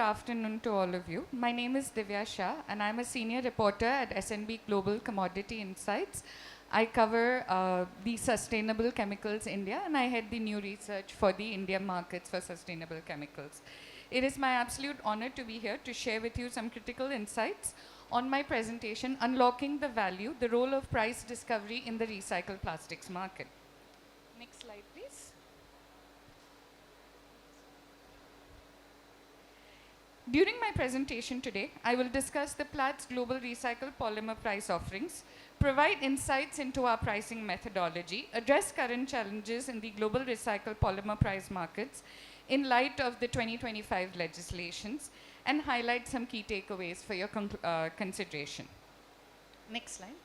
afternoon to all of you. My name is Divya Shah, and I'm a senior reporter at S&P Global Commodity Insights. I cover the sustainable chemicals India, and I head the new research for the India markets for sustainable chemicals. It is my absolute honor to be here to share with you some critical insights on my presentation, Unlocking the Value, the Role of Price Discovery in the Recycled Plastics Market. Next slide, please. During my presentation today, I will discuss the Platts Global Recycled Polymer Price Offerings, provide insights into our pricing methodology, address current challenges in the global recycled polymer price markets in light of the 2025 legislations, and highlight some key takeaways for your consideration. Next slide.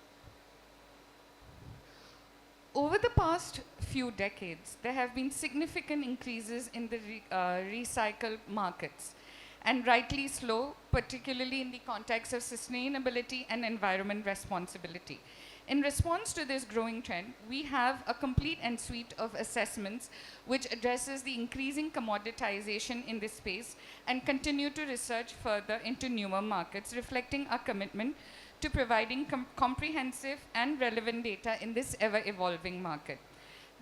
Over the past few decades, there have been significant increases in the recycled markets, and rightly so, particularly in the context of sustainability and environment responsibility. In response to this growing trend, we have a complete and suite of assessments which addresses the increasing commoditization in this space and continue to research further into newer markets, reflecting our commitment to providing comprehensive and relevant data in this ever-evolving market.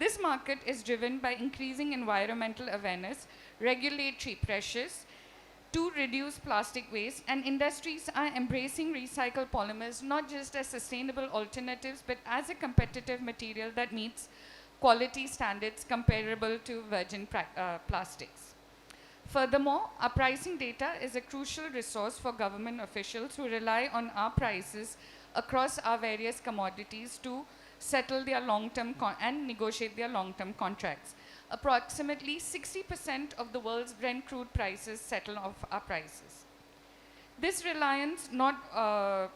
This market is driven by increasing environmental awareness, regulatory pressures, to reduce plastic waste, and industries are embracing recycled polymers not just as sustainable alternatives but as a competitive material that meets quality standards comparable to virgin plastics. Furthermore, our pricing data is a crucial resource for government officials who rely on our prices across our various commodities to settle their long-term and negotiate their long-term contracts. Approximately 60% of the world's Brent crude prices settle off our prices. This reliance not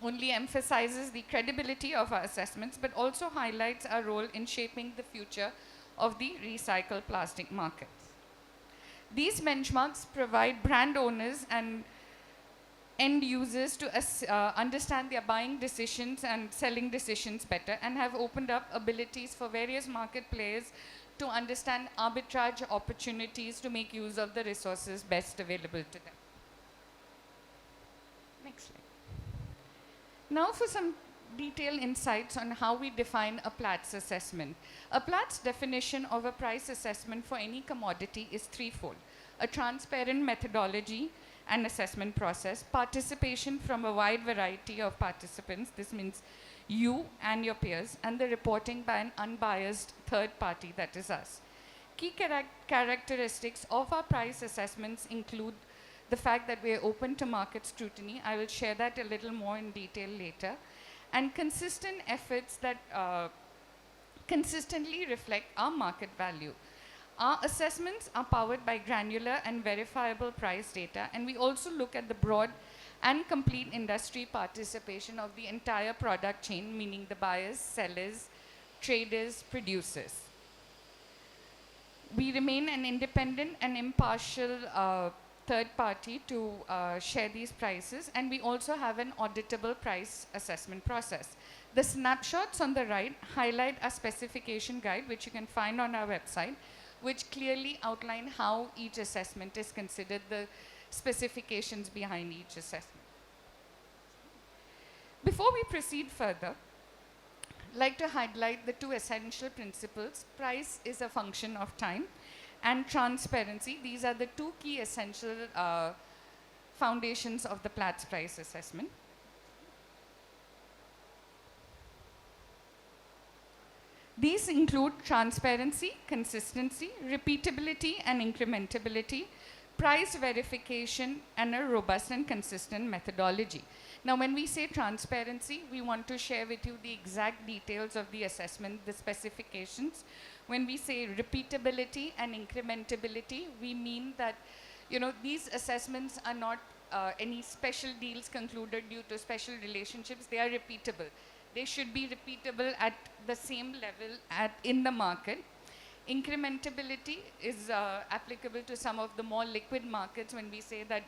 only emphasizes the credibility of our assessments, but also highlights our role in shaping the future of the recycled plastic markets. These benchmarks provide brand owners and end users to understand their buying decisions and selling decisions better, and have opened up abilities for various market players to understand arbitrage opportunities to make use of the resources best available to them. Next slide. Now for some detailed insights on how we define a Platts assessment. A Platts definition of a price assessment for any commodity is threefold: a transparent methodology and assessment process, participation from a wide variety of participants, this means you and your peers, and the reporting by an unbiased third party, that is us. Key characteristics of our price assessments include the fact that we are open to market scrutiny. I will share that a little more in detail later. And consistent efforts that consistently reflect our market value. Our assessments are powered by granular and verifiable price data, and we also look at the broad and complete industry participation of the entire product chain, meaning the buyers, sellers, traders, producers. We remain an independent and impartial third party to share these prices, and we also have an auditable price assessment process. The snapshots on the right highlight our specification guide, which you can find on our website, which clearly outline how each assessment is considered, the specifications behind each assessment. Before we proceed further, I'd like to highlight the two essential principles. Price is a function of time, and transparency. These are the two key essential foundations of the Platts price assessment. These include transparency, consistency, repeatability and incrementability, price verification, and a robust and consistent methodology. Now, when we say transparency, we want to share with you the exact details of the assessment, the specifications. When we say repeatability and incrementability, we mean that, these assessments are not any special deals concluded due to special relationships. They are repeatable. They should be repeatable at the same level in the market. Incrementability is applicable to some of the more liquid markets when we say that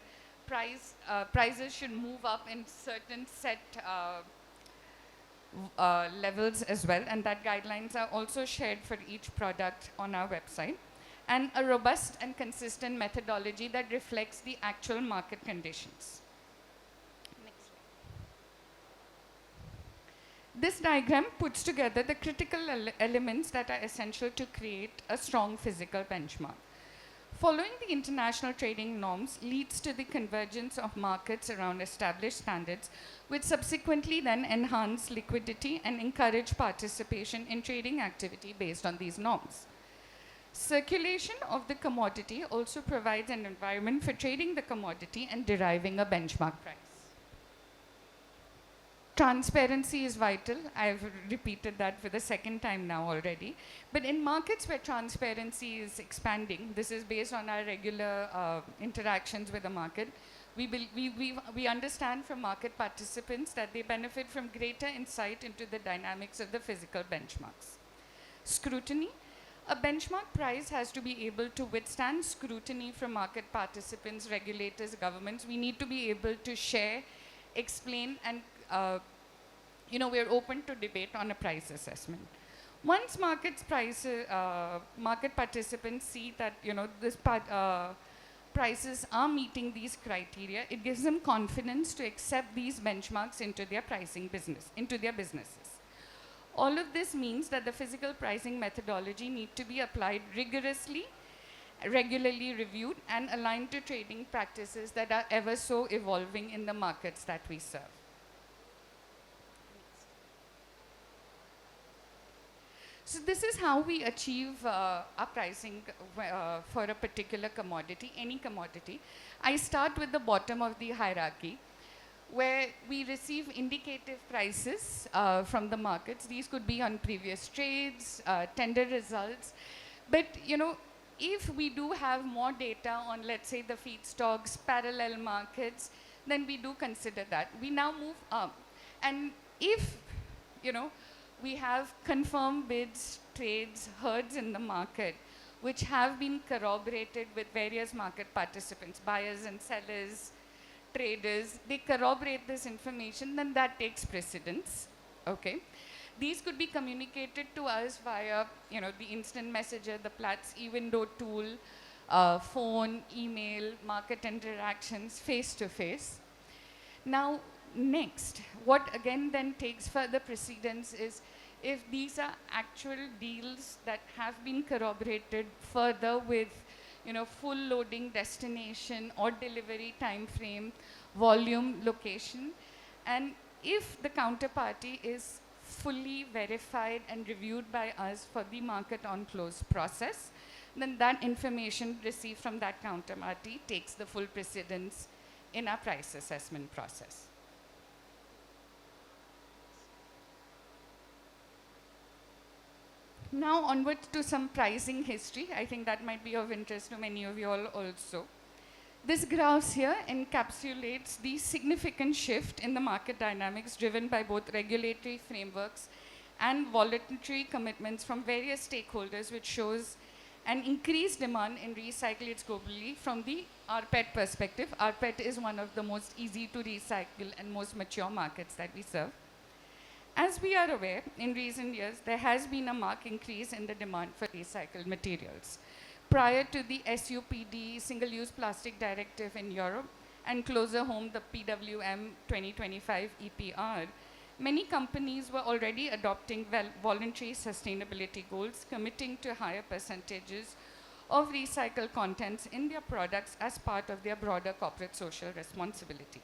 prices should move up in certain set levels as well, and that guidelines are also shared for each product on our website. and a robust and consistent methodology that reflects the actual market conditions. Next slide. This diagram puts together the critical elements that are essential to create a strong physical benchmark. Following the international trading norms leads to the convergence of markets around established standards, which subsequently then enhance liquidity and encourage participation in trading activity based on these norms. Circulation of the commodity also provides an environment for trading the commodity and deriving a benchmark price. Transparency is vital. I've repeated that for the second time now already. But in markets where transparency is expanding, this is based on our regular interactions with the market, we understand from market participants that they benefit from greater insight into the dynamics of the physical benchmarks. Scrutiny. A benchmark price has to be able to withstand scrutiny from market participants, regulators, governments. We need to be able to share, explain, and we're open to debate on a price assessment. Once market participants see that prices are meeting these criteria, it gives them confidence to accept these benchmarks into their businesses. All of this means that the physical pricing methodology need to be applied rigorously, regularly reviewed, and aligned to trading practices that are ever so evolving in the markets that we serve. So this is how we achieve our pricing for a particular commodity, any commodity. I start with the bottom of the hierarchy, where we receive indicative prices from the markets. These could be on previous trades, tender results. But if we do have more data on, let's say, the feedstocks, parallel markets, then we do consider that. We now move up. And if, we have confirmed bids, trades, herds in the market, which have been corroborated with various market participants, buyers and sellers, traders, they corroborate this information, then that takes precedence, okay? These could be communicated to us via, the instant messenger, the Platts e-window tool, phone, email, market interactions, face-to-face. Now, next, what again then takes further precedence is if these are actual deals that have been corroborated further with full loading destination or delivery time frame, volume, location, and if the counterparty is fully verified and reviewed by us for the market on close process, then that information received from that counterparty takes the full precedence in our price assessment process. Now onward to some pricing history. I think that might be of interest to many of you all also. This graph here encapsulates the significant shift in the market dynamics driven by both regulatory frameworks and voluntary commitments from various stakeholders, which shows an increased demand in recyclates globally from the rPET perspective. rPET is one of the most easy to recycle and most mature markets that we serve. As we are aware, in recent years, there has been a marked increase in the demand for recycled materials. Prior to the SUPD, Single-Use Plastic Directive in Europe, and closer home, the PWM 2025 EPR, many companies were already adopting voluntary sustainability goals, committing to higher percentages of recycled contents in their products as part of their broader corporate social responsibility.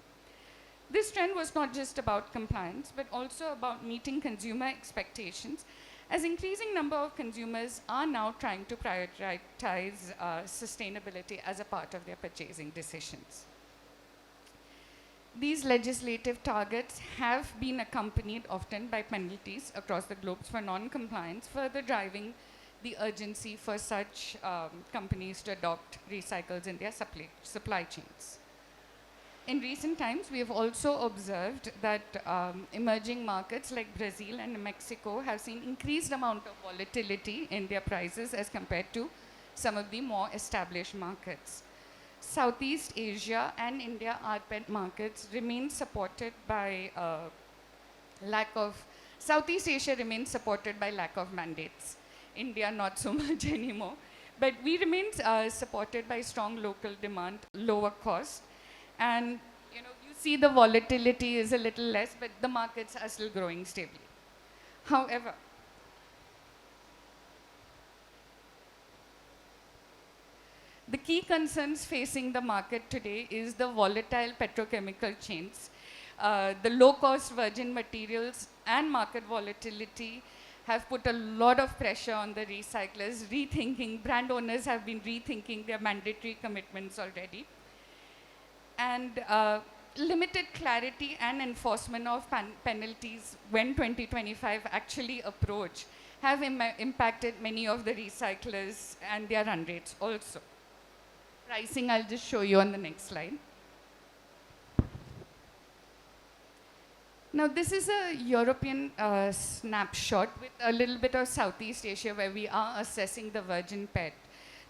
This trend was not just about compliance, but also about meeting consumer expectations, as increasing number of consumers are now trying to prioritize sustainability as a part of their purchasing decisions. These legislative targets have been accompanied often by penalties across the globe for non-compliance, further driving the urgency for such companies to adopt recycles in their supply chains. In recent times, we have also observed that emerging markets like Brazil and Mexico have seen increased amount of volatility in their prices as compared to some of the more established markets. Southeast Asia and India rPET markets remain supported by Southeast Asia remains supported by lack of mandates. India not so much anymore. But we remain supported by strong local demand, lower cost, and you see the volatility is a little less, but the markets are still growing stably. However, the key concerns facing the market today is the volatile petrochemical chains, the low-cost virgin materials and market volatility have put a lot of pressure on the recyclers, brand owners have been rethinking their mandatory commitments already. And limited clarity and enforcement of penalties when 2025 actually approach have impacted many of the recyclers and their run rates also. Pricing, I'll just show you on the next slide. Now, this is a European snapshot with a little bit of Southeast Asia where we are assessing the virgin PET.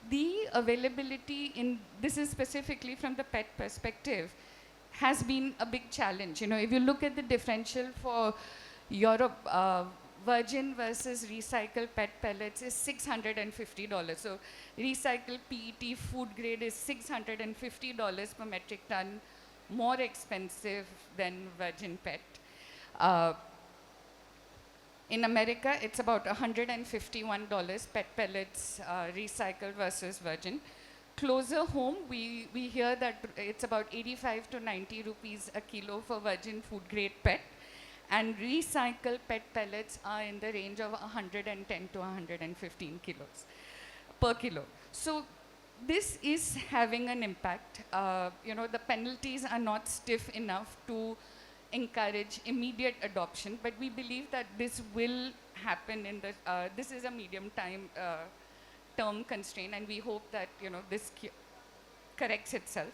The availability this is specifically from the PET perspective, has been a big challenge. If you look at the differential for Europe, virgin versus recycled PET pellets is $650. So recycled PET food grade is $650 per metric ton, more expensive than virgin PET. In America, it's about $151 PET pellets recycled versus virgin. Closer home, we hear that it's about 85 to 90 rupees a kilo for virgin food grade PET, and recycled PET pellets are in the range of 110 to 115 kilos per kilo. So this is having an impact. The penalties are not stiff enough to encourage immediate adoption, but we believe that this will happen this is a medium term constraint, and we hope that this corrects itself.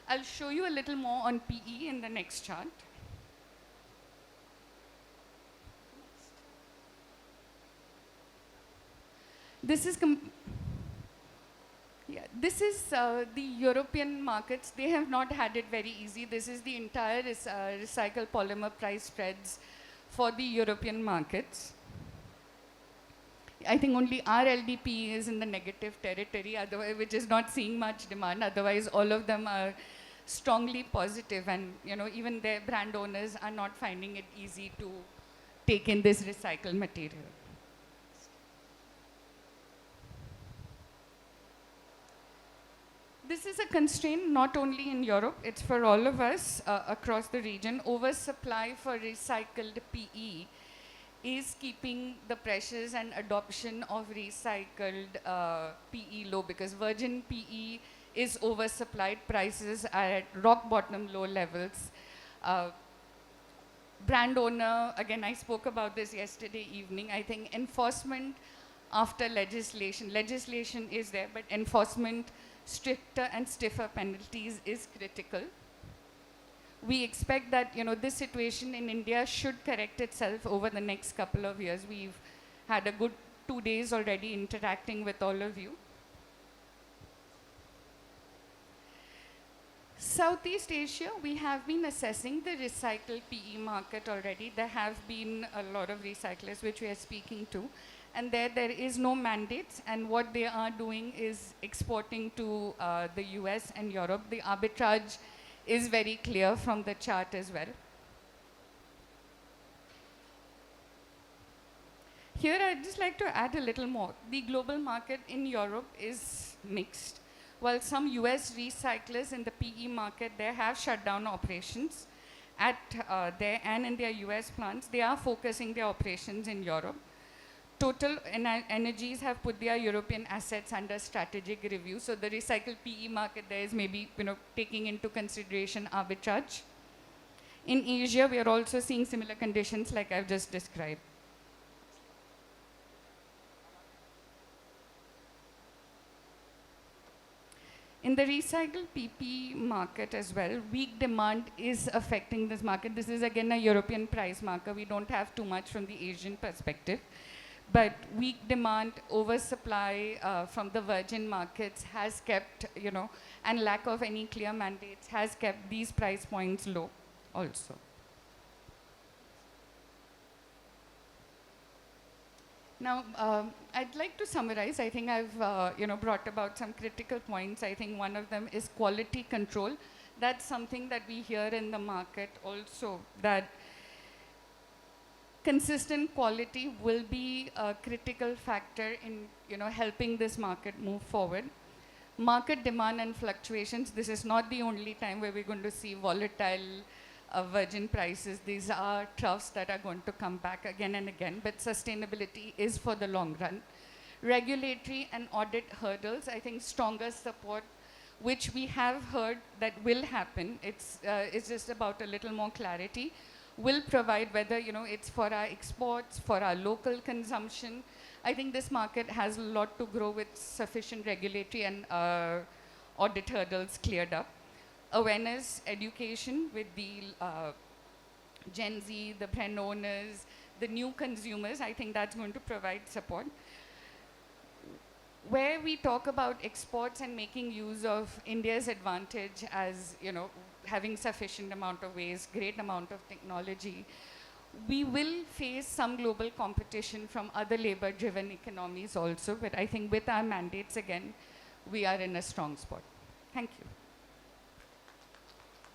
I'll show you a little more on PE in the next chart. This is the European markets. They have not had it very easy. This is the entire recycled polymer price spreads for the European markets. I think only our LDPE is in the negative territory, which is not seeing much demand. Otherwise, all of them are strongly positive, and even their brand owners are not finding it easy to take in this recycled material. This is a constraint not only in Europe, it's for all of us across the region. Oversupply for recycled PE is keeping the pressures and adoption of recycled PE low, because virgin PE is oversupplied, prices are at rock bottom low levels. Brand owner, again, I spoke about this yesterday evening, I think enforcement after legislation is there, but enforcement, stricter and stiffer penalties is critical. We expect that this situation in India should correct itself over the next couple of years. We've had a good 2 days already interacting with all of you. Southeast Asia, we have been assessing the recycled PE market already. There have been a lot of recyclers which we are speaking to, and there is no mandates, and what they are doing is exporting to the US and Europe. The arbitrage is very clear from the chart as well. Here I'd just like to add a little more. The global market in Europe is mixed. While some US recyclers in the PE market, they have shut down operations at there and in their US plants, they are focusing their operations in Europe. Total Energies have put their European assets under strategic review. So the recycled PE market there is maybe taking into consideration arbitrage. In Asia, we are also seeing similar conditions like I've just described. In the recycled PP market as well, weak demand is affecting this market. This is again a European price marker. We don't have too much from the Asian perspective. But weak demand, oversupply from the virgin markets has kept, and lack of any clear mandates has kept these price points low also. Now, I'd like to summarize. I think I've brought about some critical points. I think one of them is quality control. That's something that we hear in the market also, that consistent quality will be a critical factor in helping this market move forward. Market demand and fluctuations, this is not the only time where we're going to see volatile virgin prices. These are troughs that are going to come back again and again, but sustainability is for the long run. Regulatory and audit hurdles, I think stronger support, which we have heard that will happen. It's just about a little more clarity, will provide, whether it's for our exports, for our local consumption. I think this market has a lot to grow with sufficient regulatory and audit hurdles cleared up. Awareness, education with the Gen Z, the brand owners, the new consumers, I think that's going to provide support. Where we talk about exports and making use of India's advantage as, having sufficient amount of waste, great amount of technology, we will face some global competition from other labor-driven economies also, but I think with our mandates again, we are in a strong spot. Thank you.